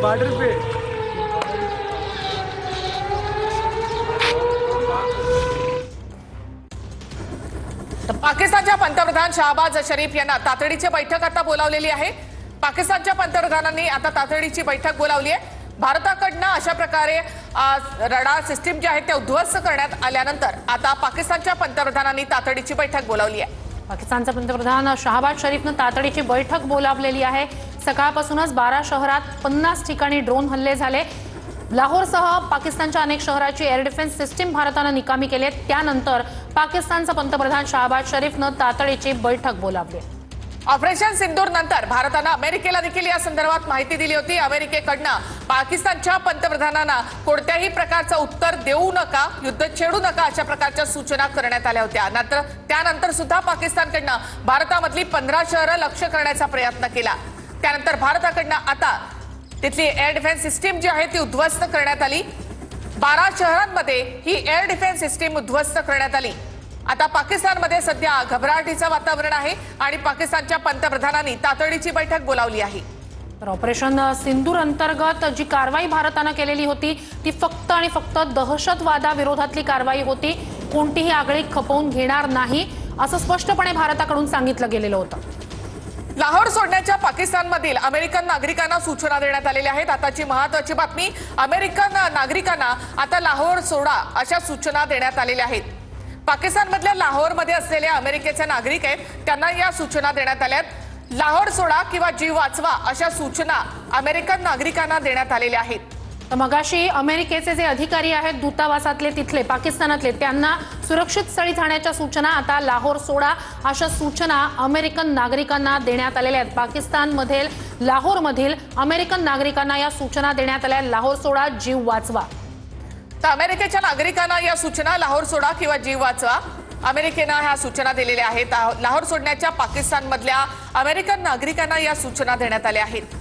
Border पे पाकिस्तानच्या पंतप्रधान शहबाज शरीफ यांना तातडीची बैठक आता बोलावलेली आहे। पाकिस्तानच्या पंतप्रधानांनी आता तातडीची बैठक बोलावली आहे। भारताकडनं अशा प्रकारे रडार सिस्टीम जे आहे ते उद्ध्वस्त करण्यात आल्यानंतर आता पाकिस्तानच्या पंतप्रधानांनी तातडीची बैठक बोलावली आहे। पाकिस्तानचे पंतप्रधान शहबाज शरीफनं तातडीची बैठक बोलावलेली आहे। सकाळपासूनच 12 शहरात 50 ठिकाणी ड्रोन हल्ले झाले। लाहोरसह पाकिस्तानच्या अनेक शहराची एअर डिफेन्स सिस्टीम भारताने निकामी केली। त्यानंतर पाकिस्तानचा पंतप्रधान शहबाज शरीफनं तातडीची बैठक बोलावली। ऑपरेशन सिंदूर नंतर भारताने अमेरिकेला देखील या संदर्भात माहिती दिली होती। अमेरिकेकडनं पाकिस्तानच्या पंतप्रधानांना कोणत्याही प्रकारचं उत्तर देऊ नका, युद्ध छेडू नका अशा प्रकारच्या सूचना करण्यात आल्या होत्या। त्यानंतर सुद्धा पाकिस्तानकडनं भारतामधली 15 शहरं लक्ष्य करण्याचा प्रयत्न केला। त्यानंतर भारताकडनं आता तिथली एअर डिफेन्स सिस्टीम जी आहे ती उद्ध्वस्त करण्यात आली। 12 शहरांमध्ये ही एअर डिफेन्स सिस्टीम उद्ध्वस्त करण्यात आली। आता पाकिस्तानमध्ये सध्या घबराटीचं वातावरण आहे आणि पाकिस्तानच्या पंतप्रधानांनी तातडीची बैठक बोलावली आहे। तर ऑपरेशन सिंदूर अंतर्गत जी कारवाई भारताने केलेली होती ती फक्त आणि फक्त दहशतवादाविरोधातली कारवाई होती। कोणतीही आगळीक खपवून घेणार नाही असं स्पष्टपणे भारताकडून सांगितलं गेलेलं होतं। लाहोर सोडण्याच्या पाकिस्तानमधील अमेरिकन नागरिकांना सूचना देण्यात आलेल्या आहेत। आताची महत्त्वाची बातमी, अमेरिकन नागरिकांना आता लाहोर सोडा अशा सूचना देण्यात आलेल्या आहेत। पाकिस्तानमधल्या लाहोरमध्ये असलेले अमेरिकेचे नागरिक आहेत त्यांना या सूचना देण्यात आल्यात। लाहोर सोडा किंवा जीव वाचवा अशा सूचना अमेरिकन नागरिकांना देण्यात आलेल्या आहेत। तर मगाशी अमेरिकेचे जे अधिकारी आहेत दूतावासातले तिथले पाकिस्तानातले त्यांना सुरक्षित स्थळी जाण्याच्या सूचना, आता लाहोर सोडा अशा सूचना अमेरिकन नागरिकांना देण्यात आलेल्या आहेत। पाकिस्तानमधील लाहोरमधील अमेरिकन नागरिकांना या सूचना देण्यात आल्या, लाहोर सोडा जीव वाचवा। तर अमेरिकेच्या नागरिकांना या सूचना, लाहोर सोडा किंवा जीव वाचवा, अमेरिकेनं ह्या सूचना दिलेल्या आहेत। लाहोर सोडण्याच्या पाकिस्तानमधल्या अमेरिकन नागरिकांना या सूचना देण्यात आल्या आहेत।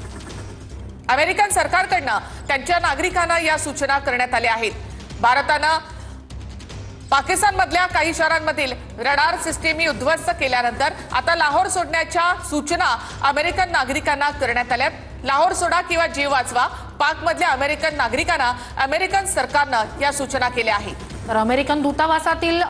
अमेरिकन सरकारकडनं त्यांच्या नागरिकांना या सूचना करण्यात आल्या आहेत। भारतानं पाकिस्तानमधल्या काही शहरांमधील रडार सिस्टीम उद्ध्वस्त केल्यानंतर आता लाहोर सोडण्याच्या सूचना अमेरिकन नागरिकांना करण्यात आल्यात। लाहोर सोडा किंवा जीव वाचवा, पाकमधल्या अमेरिकन नागरिकांना अमेरिकन सरकारनं या सूचना केल्या आहेत। तर अमेरिकन दूतावासातील